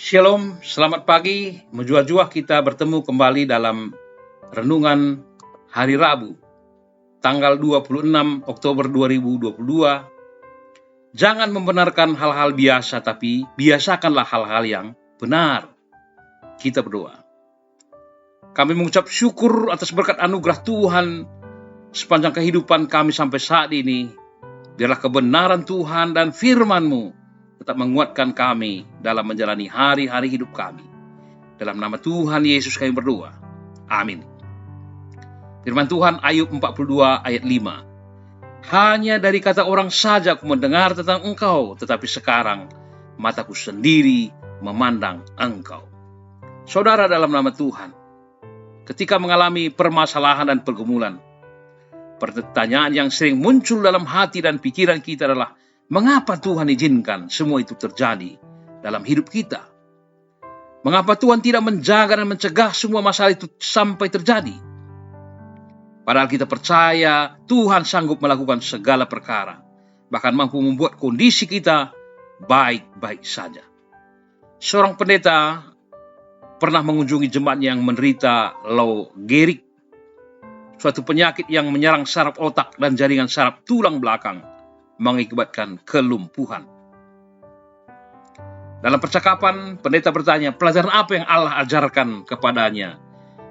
Shalom, selamat pagi. Menjua-jua kita bertemu kembali dalam renungan hari Rabu, tanggal 26 Oktober 2022. Jangan membenarkan hal-hal biasa, tapi biasakanlah hal-hal yang benar. Kita berdoa. Kami mengucap syukur atas berkat anugerah Tuhan sepanjang kehidupan kami sampai saat ini. Biarlah kebenaran Tuhan dan firman-Mu tetap menguatkan kami dalam menjalani hari-hari hidup kami. Dalam nama Tuhan Yesus kami berdoa. Amin. Firman Tuhan Ayub 42 ayat 5. Hanya dari kata orang saja aku mendengar tentang Engkau, tetapi sekarang mataku sendiri memandang Engkau. Saudara, dalam nama Tuhan, ketika mengalami permasalahan dan pergumulan, pertanyaan yang sering muncul dalam hati dan pikiran kita adalah, mengapa Tuhan izinkan semua itu terjadi dalam hidup kita? Mengapa Tuhan tidak menjaga dan mencegah semua masalah itu sampai terjadi? Padahal kita percaya Tuhan sanggup melakukan segala perkara, bahkan mampu membuat kondisi kita baik-baik saja. Seorang pendeta pernah mengunjungi jemaatnya yang menderita Lou Gehrig, suatu penyakit yang menyerang saraf otak dan jaringan saraf tulang belakang, mengakibatkan kelumpuhan. Dalam percakapan, pendeta bertanya, pelajaran apa yang Allah ajarkan kepadanya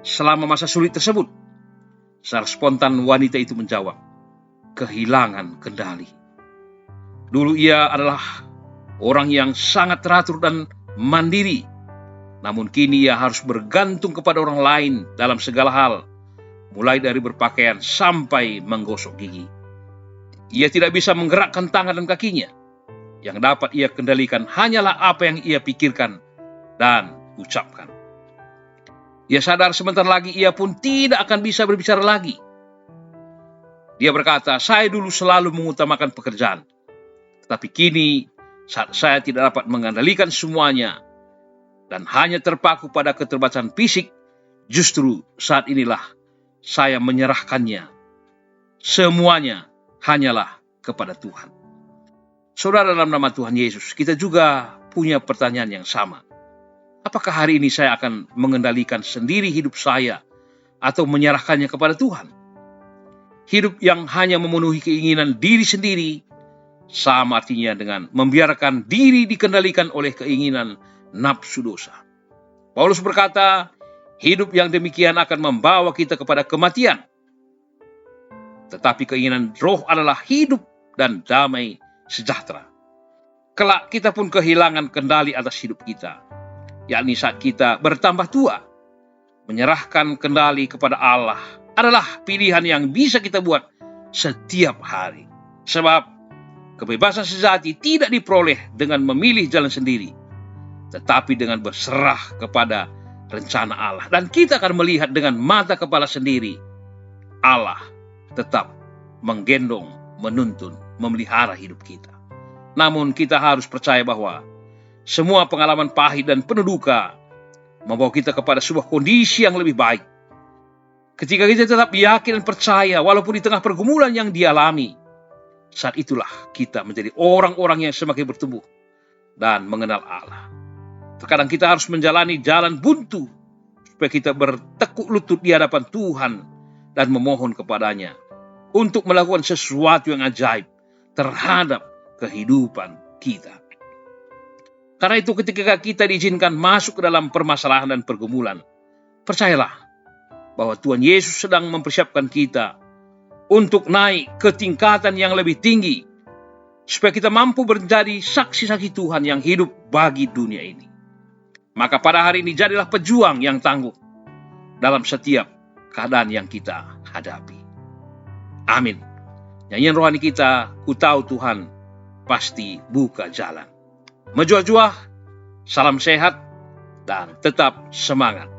selama masa sulit tersebut? Secara spontan wanita itu menjawab, kehilangan kendali. Dulu ia adalah orang yang sangat teratur dan mandiri, namun kini ia harus bergantung kepada orang lain dalam segala hal, mulai dari berpakaian sampai menggosok gigi. Ia tidak bisa menggerakkan tangan dan kakinya. Yang dapat ia kendalikan hanyalah apa yang ia pikirkan dan ucapkan. Ia sadar sebentar lagi ia pun tidak akan bisa berbicara lagi. Dia berkata, saya dulu selalu mengutamakan pekerjaan. Tetapi kini saat saya tidak dapat mengendalikan semuanya dan hanya terpaku pada keterbatasan fisik, justru saat inilah saya menyerahkannya. Semuanya hanyalah kepada Tuhan. Saudara, dalam nama Tuhan Yesus, kita juga punya pertanyaan yang sama. Apakah hari ini saya akan mengendalikan sendiri hidup saya atau menyerahkannya kepada Tuhan? Hidup yang hanya memenuhi keinginan diri sendiri sama artinya dengan membiarkan diri dikendalikan oleh keinginan nafsu dosa. Paulus berkata, hidup yang demikian akan membawa kita kepada kematian. Tetapi keinginan roh adalah hidup dan damai sejahtera. Kelak kita pun kehilangan kendali atas hidup kita, yakni saat kita bertambah tua. Menyerahkan kendali kepada Allah adalah pilihan yang bisa kita buat setiap hari. Sebab kebebasan sejati tidak diperoleh dengan memilih jalan sendiri, tetapi dengan berserah kepada rencana Allah. Dan kita akan melihat dengan mata kepala sendiri, Allah tetap menggendong, menuntun, memelihara hidup kita. Namun kita harus percaya bahwa semua pengalaman pahit dan penuh duka membawa kita kepada sebuah kondisi yang lebih baik. Ketika kita tetap yakin dan percaya walaupun di tengah pergumulan yang dialami, saat itulah kita menjadi orang-orang yang semakin bertumbuh dan mengenal Allah. Terkadang kita harus menjalani jalan buntu supaya kita bertekuk lutut di hadapan Tuhan dan memohon kepadanya untuk melakukan sesuatu yang ajaib terhadap kehidupan kita. Karena itu ketika kita diizinkan masuk ke dalam permasalahan dan pergumulan, percayalah bahwa Tuhan Yesus sedang mempersiapkan kita untuk naik ke tingkatan yang lebih tinggi, supaya kita mampu menjadi saksi-saksi Tuhan yang hidup bagi dunia ini. Maka pada hari ini jadilah pejuang yang tangguh dalam setiap keadaan yang kita hadapi. Amin. Nyanyian rohani kita, ku tahu Tuhan pasti buka jalan. Menjua-jua, salam sehat, dan tetap semangat.